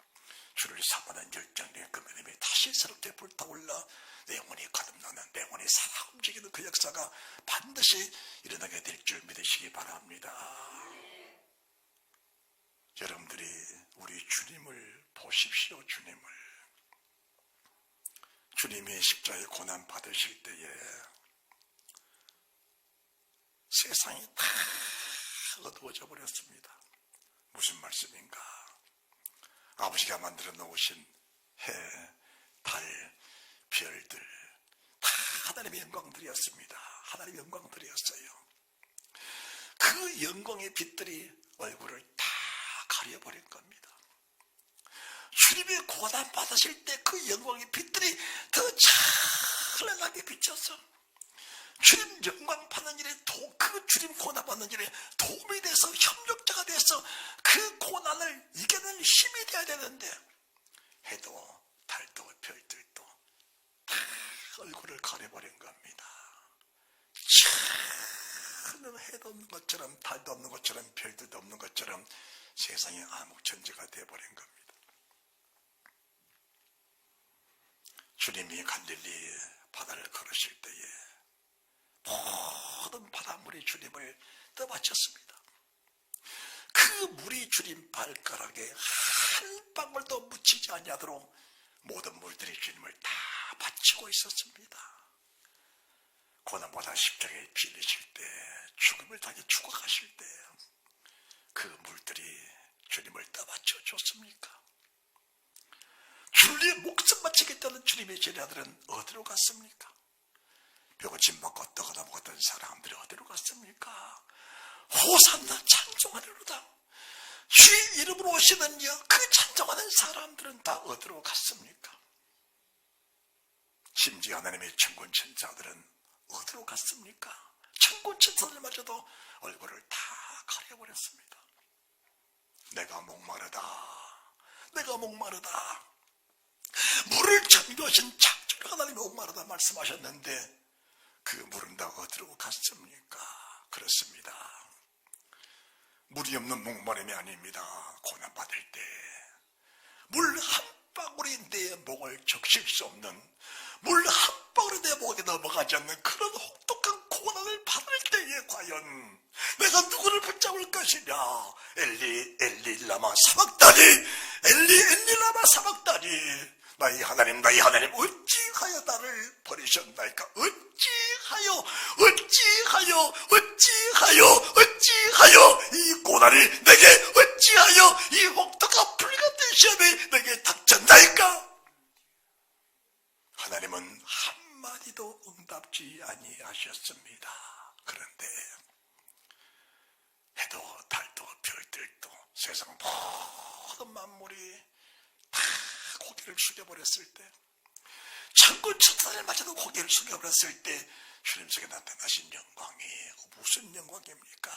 주를 사모하는 열정의 그 믿음이 다시 새롭게 불타올라 내 영혼이 거듭나는, 내 영혼이 살아 움직이는 그 역사가 반드시 일어나게 될 줄 믿으시기 바랍니다. 여러분들이 우리 주님을 보십시오. 주님이 십자가의 고난 받으실 때에 세상이 다 어두워져 버렸습니다. 무슨 말씀인가? 아버지가 만들어 놓으신 해, 달, 별들 다 하나님의 영광들이었습니다. 하나님의 영광들이었어요. 그 영광의 빛들이 얼굴을 다 가려버린 겁니다. 주님의 고난 받으실 때 그 영광의 빛들이 더 찬란하게 비쳐서 주님 영광 받는 일에 그 주님 고난 받는 일에 도움이 돼서 협력자가 돼서 그 고난을 이겨내는 힘이 돼야 되는데 해도 달도 별들도 다 얼굴을 가려버린 겁니다. 참 해도 없는 것처럼 달도 없는 것처럼 별들도 없는 것처럼 세상에 암흑천지가 되어버린 겁니다. 주님이 갈릴리 바다를 걸으실 때에 모든 바닷물이 주님을 떠받쳤습니다. 그 물이 주님 발가락에 한 방울도 묻히지 아니하도록 모든 물들이 주님을 다 받치고 있었습니다. 고난보다 십자가에 빌리실 때, 죽음을 당해 죽어가실 때 그 물들이 주님을 떠받쳐 줬습니까? 주님의 목숨 바치겠다는 주님의 제자들은 어디로 갔습니까? 벼고침 먹고 떡하다 먹었던 사람들이 어디로 갔습니까? 호산나 찬송하리로다. 주의 이름으로 오시는 그 찬송하는 사람들은 다 어디로 갔습니까? 심지어 하나님의 천군 천사들은 어디로 갔습니까? 천군 천사들마저도 얼굴을 다 가려버렸습니다. 내가 목마르다. 내가 목마르다. 물을 창조하신 창조주 하나님이 목마르다 말씀하셨는데 그 물은 다 어디로 갔습니까? 그렇습니다. 물이 없는 목마름이 아닙니다. 고난받을 때 물 한 방울이 내 목을 적실 수 없는, 물 한 방울이 내 목에 넘어가지 않는 그런 혹독한 고난을 받을 때에 과연 내가 누구를 붙잡을 것이냐? 엘리 엘리 라마 사박다니, 엘리 엘리 라마 사박다니, 나의 하나님 나의 하나님 어찌하여 나를 버리셨나이까? 어찌하여 이 고난이 내게 어찌하여 이 혹독한 불같은 시험이 내게 닥쳤나이까? 하나님은 한마디도 응답지 아니하셨습니다. 그런데 해도 달도 별들도 세상 모든 만물이 다 고개를 숙여버렸을 때, 천군 천사들마저도 고개를 숙여버렸을 때 주님 속에 나타나신 영광이 무슨 영광입니까?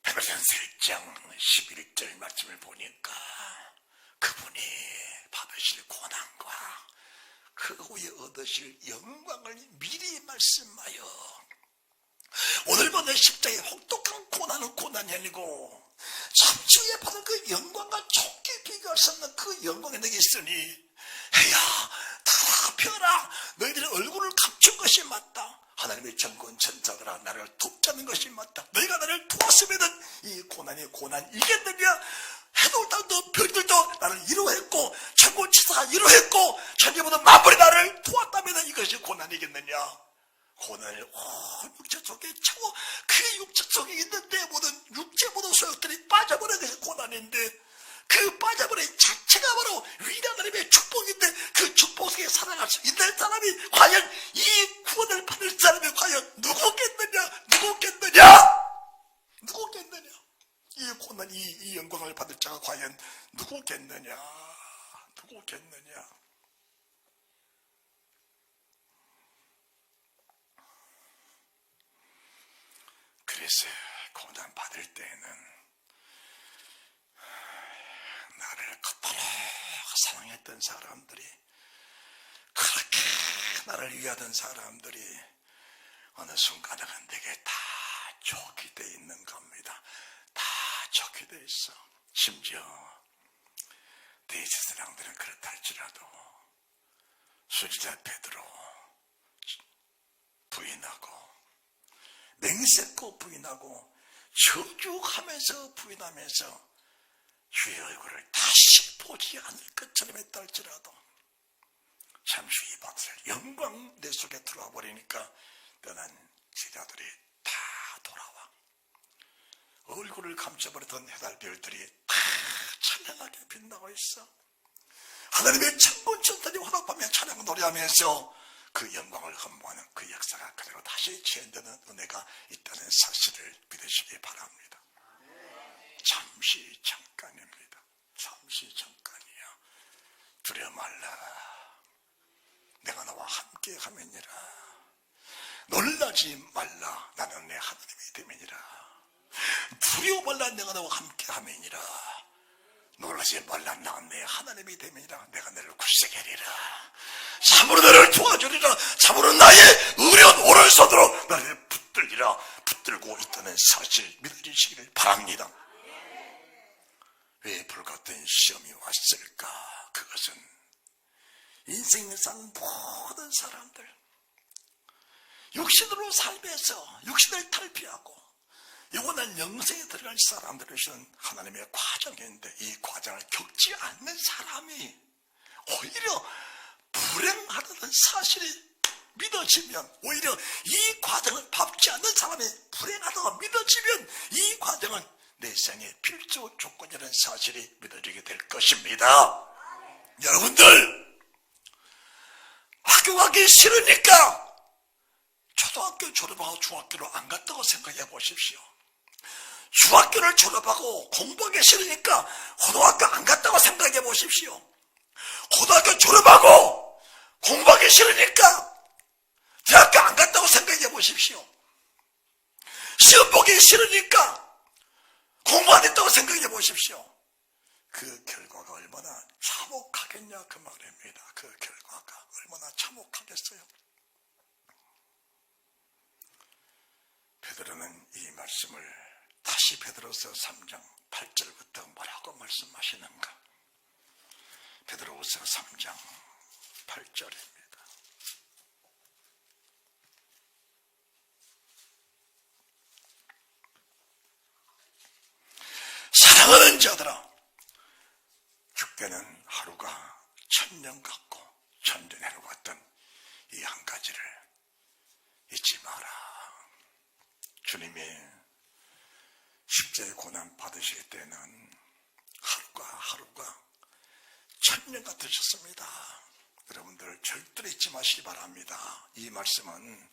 베드로전서 1장 11절 말씀을 보니까 그분이 받으실 고난과 그 후에 얻으실 영광을 미리 말씀하여 오늘 받은 십자가의 혹독한 고난은 고난이 아니고 잠시 후에 받은 그 영광과 좋게 비교할 수 없는 그 영광이 내게 있으니 해야 다 펴라. 너희들의 얼굴을 감춘 것이 맞다. 하나님의 천군 천사들아 나를 돕자는 것이 맞다. 너희가 나를 도왔으면 이 고난이 고난 이겼느냐? 해도 달도 별들도 나를 위로했고 천군 천사가 위로했고 천지보다 만물이 나를 도왔다면 이것이 고난이겠느냐? 고난을 온 육체 속에 채워 그 육체 속에 있는 내 모든 육체 모든 소욕들이 빠져버린 것이 고난인데 그 빠져버린 자체가 바로 위대한 하나님의 축복인데 그 축복 속에 살아갈 수 있는 사람이 과연 이 구원을 받을 사람이 과연 누구겠느냐? 이 고난 이 영광을 받을 자가 과연 누구겠느냐? 그래서 고난 받을 때에는 나를 그토록 사랑했던 사람들이 그렇게 나를 위하던 사람들이 어느 순간은 내게 다 적이 돼 있는 겁니다. 다 적이 돼 있어. 심지어 내 제사장들은 그렇다 할지라도 수지자 베드로 부인하고 맹세코 부인하고 저주하면서 부인하면서 주의 얼굴을 다시 보지 않을 것처럼 했다 할지라도 잠시 이 받을 영광 내 속에 들어와 버리니까 떠난 제자들이 다 돌아와. 얼굴을 감춰버리던 해달별들이 다 찬양하게 빛나고 있어. 하나님의 천군천사들이 화답하며 찬양 노래하면서 그 영광을 흠모하는 그 역사가 그대로 다시 재현되는 은혜가 있다는 사실을 믿으시기 바랍니다. 잠시 잠깐입니다. 잠시 잠깐이야. 두려워 말라. 내가 너와 함께 하면이라. 놀라지 말라. 나는 내 하나님이 됨이니라. 두려워 말라. 내가 너와 함께 하면이라. 놀라지 말라. 나는 내 하나님이 됨이니라. 내가 너를 굳세게 하리라. 참으로 너를 도와주리라. 참으로 나의 의로운 오른손으로 너를 붙들고 있다는 사실 믿어주시기를 바랍니다. 왜 불같은 시험이 왔을까? 그것은 인생을 사는 모든 사람들, 육신으로 살면서 육신을 탈피하고 영원한 영생에 들어갈 사람들을 주는 하나님의 과정인데, 이 과정을 겪지 않는 사람이 오히려 불행하다는 사실이 믿어지면, 오히려 이 과정을 밟지 않는 사람이 불행하다고 믿어지면 이 과정은 내 생의 필수 조건이라는 사실이 믿어지게 될 것입니다. 여러분들, 학교 가기 싫으니까 초등학교 졸업하고 중학교로 안 갔다고 생각해 보십시오. 중학교를 졸업하고 공부하기 싫으니까 고등학교 안 갔다고 생각해 보십시오. 고등학교 졸업하고 공부하기 싫으니까 대학교 안 갔다고 생각해 보십시오. 시험 보기 싫으니까 공부 안 했다고 생각해 보십시오. 그 결과가 얼마나 참혹하겠냐 그 말입니다. 그 결과가 얼마나 참혹하겠어요. 베드로는 이 말씀을 다시 베드로서 3장 8절부터 뭐라고 말씀하시는가? 베드로서 3장 8절입니다. 사랑하는 자들아, 죽게는 하루가 1000년 같고 천년해로 같던 이 한 가지를 잊지 마라. 주님이 십자가의 고난 받으실 때는 하루가 1000년 같으셨습니다. 여러분들 절대로 잊지 마시기 바랍니다. 이 말씀은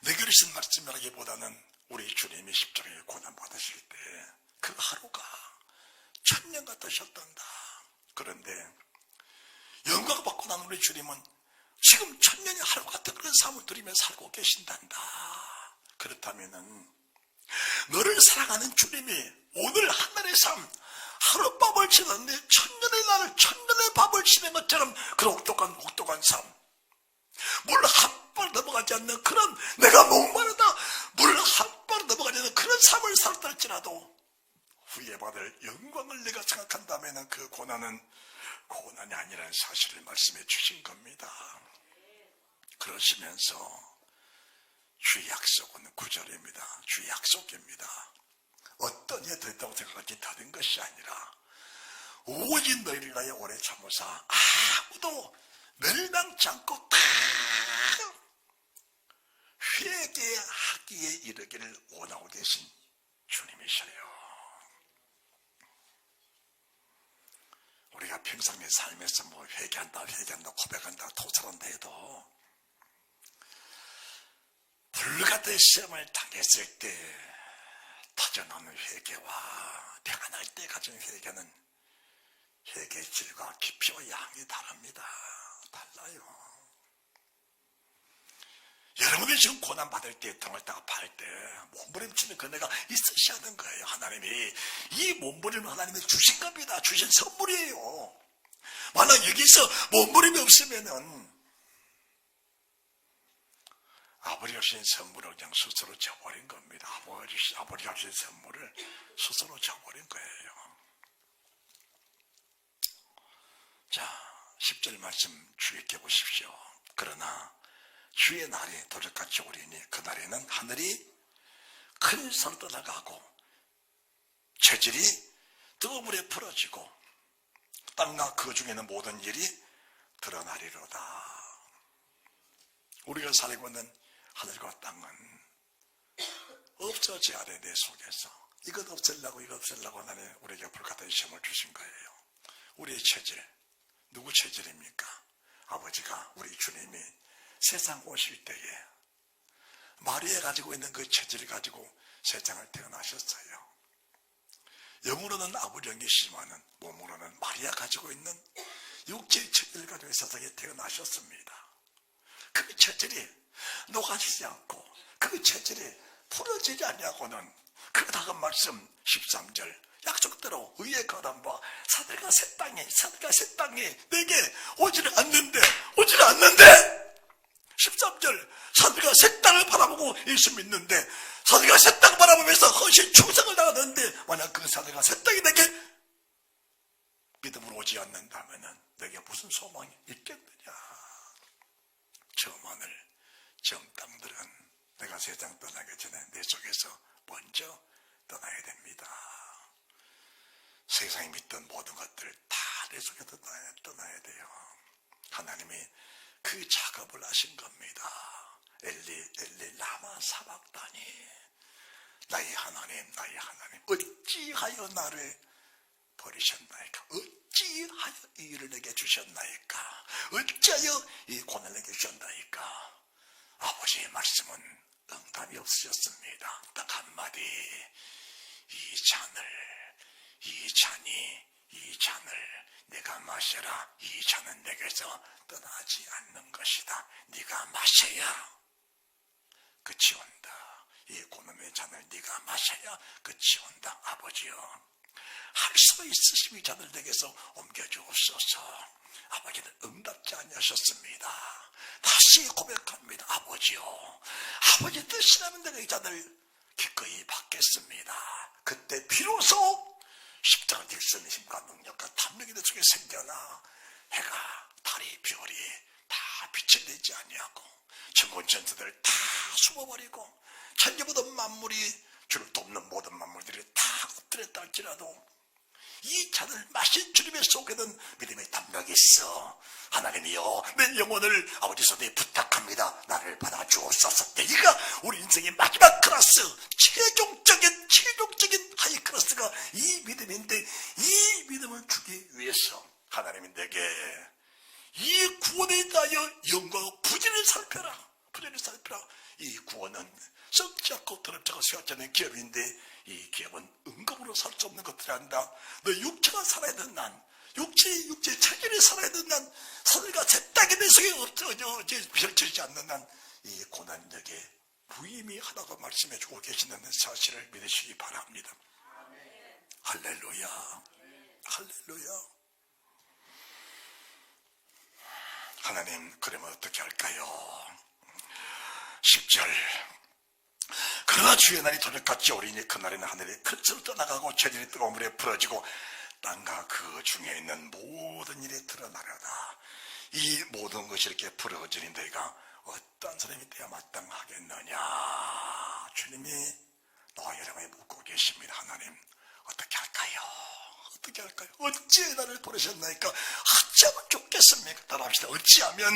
내게 주신 말씀이라기보다는 우리 주님이 십자가의 고난 받으실 때 그 하루가 1000년 같으셨단다. 그런데 영광을 받고 난 우리 주님은 지금 1000년의 하루 같은 그런 삶을 누리며 살고 계신단다. 그렇다면은 너를 사랑하는 주님이 오늘 하늘의 삶, 하룻밤을 지났는데 1000년의 날을 1000년의 밤을 지낸 것처럼 그런 혹독한 삶, 물 한 발 넘어가지 않는 그런, 내가 목마르다 물 한 발 넘어가지 않는 그런 삶을 살았다 할지라도 후에 받을 영광을 내가 생각한다면 그 고난은 고난이 아니라는 사실을 말씀해 주신 겁니다. 그러시면서 주의 약속은 9절입니다. 주의 약속입니다. 어떤 예 됐다고 생각하지 더된 것이 아니라 오직 너희를 나의 오래 참으사 아무도 멸망치 않고 다 회개하기에 이르기를 원하고 계신 주님이셔요. 우리가 평상의 삶에서 뭐 회개한다 고백한다 토설한다 해도 불같은 시험을 당했을 때 터져나오는 회개와 대가 날 때 가진 회개는 회개의 질과 깊이와 양이 다릅니다. 달라요. 여러분이 지금 고난받을 때, 등을 따갑할 때 몸부림치는 그 은혜가 있으셔야 하는 거예요. 하나님이 이 몸부림을 하나님이 주신 겁니다. 주신 선물이에요. 만약 여기서 몸부림이 없으면은 아버지가 주신 선물을 그냥 스스로 줘버린 겁니다. 아버지가 주신 선물을 스스로 줘버린 거예요. 자, 10절 말씀 주의 있게 보십시오. 그러나 주의 날이 도적같이 오리니 그날에는 하늘이 큰 소리로 떠나가고 재질이 뜨거운 물에 풀어지고 땅과 그 중에 있는 모든 일이 드러나리로다. 우리가 살고 있는 하늘과 땅은 없어져야 돼. 내 속에서 이것 없애려고 하나님 우리에게 불같은 시험을 주신 거예요. 우리의 체질, 누구 체질입니까? 아버지가 우리 주님이 세상 오실 때에 마리아 가지고 있는 그 체질을 가지고 세상을 태어나셨어요. 영으로는 아버지 영이시지만은 몸으로는 마리아 가지고 있는 육체의 체질을 가지고 세상에 태어나셨습니다. 그 체질이 녹아지지 않고 그 체질이 풀어지지 않냐고는 그 다음 말씀 13절 약속대로 의의 거람과 사들과 새 땅이 내게 오지를 않는데 13절 사들과 새 땅을 바라보고 예수 믿는데 사들과 새 땅을 바라보면서 헌신 충성을 당하는데 만약 그 사들과 새 땅이 내게 믿음으로 오지 않는다면 내게 무슨 소망이 있겠느냐. 저 하늘 저 땅들은 내가 세상 떠나기 전에 내 속에서 먼저 떠나야 됩니다. 세상이 믿던 모든 것들 다 내 속에 떠나야 돼요. 하나님이 그 작업을 하신 겁니다. 엘리 라마 사박다니 나의 하나님 어찌하여 나를 버리셨나이까? 어찌하여 이 일을 내게 주셨나이까? 어찌하여 이 고난을 내게 주셨나이까? 아버지의 말씀은 응답이 없으셨습니다. 딱 한마디 이 잔을 내가 마셔라. 이 잔은 내게서 떠나지 않는 것이다. 네가 마셔야 끝이 온다. 이 고놈의 잔을 네가 마셔야 끝이 온다. 아버지여 할 수 있으시면 이 잔을 내게서 옮겨주옵소서. 아버지는 응답지 아니하셨습니다. 다시 고백합니다. 아버지요 아버지 뜻이라면 내가 이 잔을 기꺼이 받겠습니다. 그때 비로소 십자가 직선의 힘과 능력과 탐욕이 내 속에 생겨나 해가 달이 별이 다 빛을 내지 아니하고 천군 천사들 다 숨어버리고 천지 모든 만물이 주를 돕는 모든 만물들이 다 엎드렸다 할지라도 이 잔을 마신 주님의 속에는 믿음의 담력이 있어. 하나님이여 내 영혼을 아버지 손에 부탁합니다. 나를 받아주옵소서. 여기가 우리 인생의 마지막 클래스 최종적인 하이 클래스가 이 믿음인데 이 믿음을 주기 위해서 하나님이 내게 이 구원에 대하여 영광과 부진을 살펴라. 이 구원은 썩지 않고 더럽지 않고 쇠하지 않는 기업인데 이 기업은 은금으로 살 수 없는 것들이 아니다. 너 육체가 살아야 되는 난 육체 체질이 살아야 되는 난 사들과 새 땅이 내 속에 펼쳐지지 않는 난 이 고난역에 부임이 하다고 말씀해주고 계시는 사실을 믿으시기 바랍니다. 할렐루야. 하나님 그러면 어떻게 할까요? 10절 그러나 주의 날이 도적같이 오리니 그날에는 하늘이 큰 소리로 떠나가고 재질이 뜨거운 물에 풀어지고 땅과 그 중에 있는 모든 일이 드러나려다. 이 모든 것이 이렇게 풀어지니 너희가 어떤 사람이 되어 마땅하겠느냐. 주님이 너와 여러분이 묻고 계십니다. 하나님 어떻게 할까요? 어찌 나를 보내셨나이까? 어찌하면 좋겠습니까? 따라합시다. 어찌하면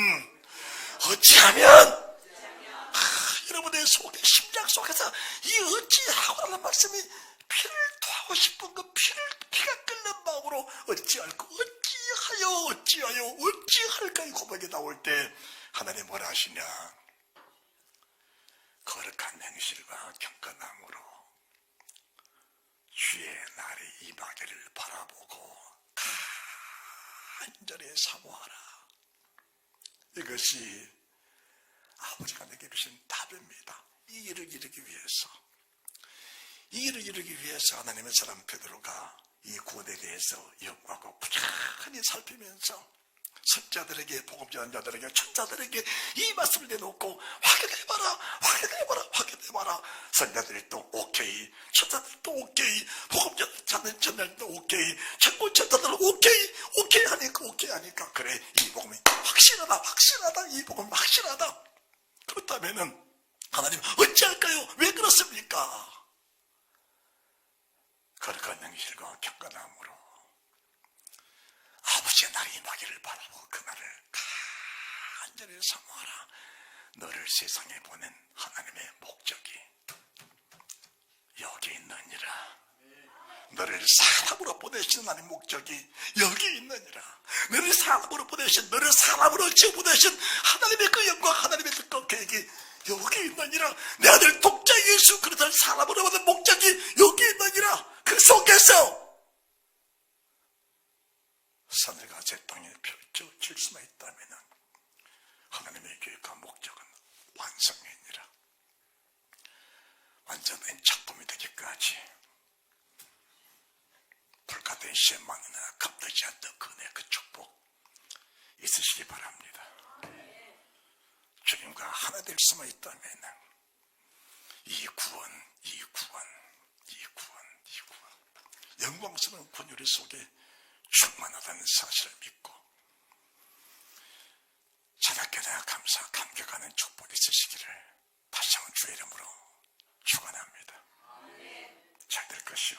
여러분의 속에 심장 속에서 이 어찌하고 하는 말씀이 피를 토하고 싶은 그 피가 끓는 마음으로 어찌할까 이 고백이 나올 때 하나님 뭐라 하시냐. 거룩한 행실과 경건함으로 주의 날이 임하기를 바라보고 간절히 사모하라. 이것이 아버지가 내게 주신 답입니다. 이 일을 이루기 위해서 하나님의 사람 베드로가 이 구원에 대해서 영광하고 부지런히 살피면서 선자들에게, 복음 전한 자들에게, 천자들에게 이 말씀을 내놓고 확인해봐라. 선자들이 또 오케이, 천자들이 또 오케이, 복음 전한 자들도 오케이, 천군 천자들은 오케이 하니까 그래, 이 복음이 확실하다, 이 복음이 확실하다. 그렇다면은 하나님 어찌할까요? 왜 그렇습니까? 거룩한 행실과 경건함으로 아버지의 날이 임하기를 바라고 그 날을 간절히 사모하라. 너를 세상에 보낸 하나님의 목적이 여기 있느니라. 너를 사람으로 보내신 하나님의 목적이 여기 있느니라. 너를 사람으로 보내신, 너를 사람으로 지어 보내신 하나님의 그 영광, 하나님의 그 계획이 여기 있느니라. 내 아들 독자 예수 그리스도를 사람으로 보낸 목적이 여기 있느니라. 그 속에서 하늘과 제 땅에 펼쳐질 수만 있다면 하나님의 계획과 목적은 완성이니라. 완전한 작품이 되기까지 불가된 시험만이나 값되지 않던 그 은혜, 그 축복 있으시기 바랍니다. 주님과 하나 될 수만 있다면 이 구원 영광스러운 권유리 속에 충만하다는 사실을 믿고 자나깨나 감사, 감격하는 축복이 있으시기를 다시 한번 주의 이름으로 축원합니다. 잘 될 것이요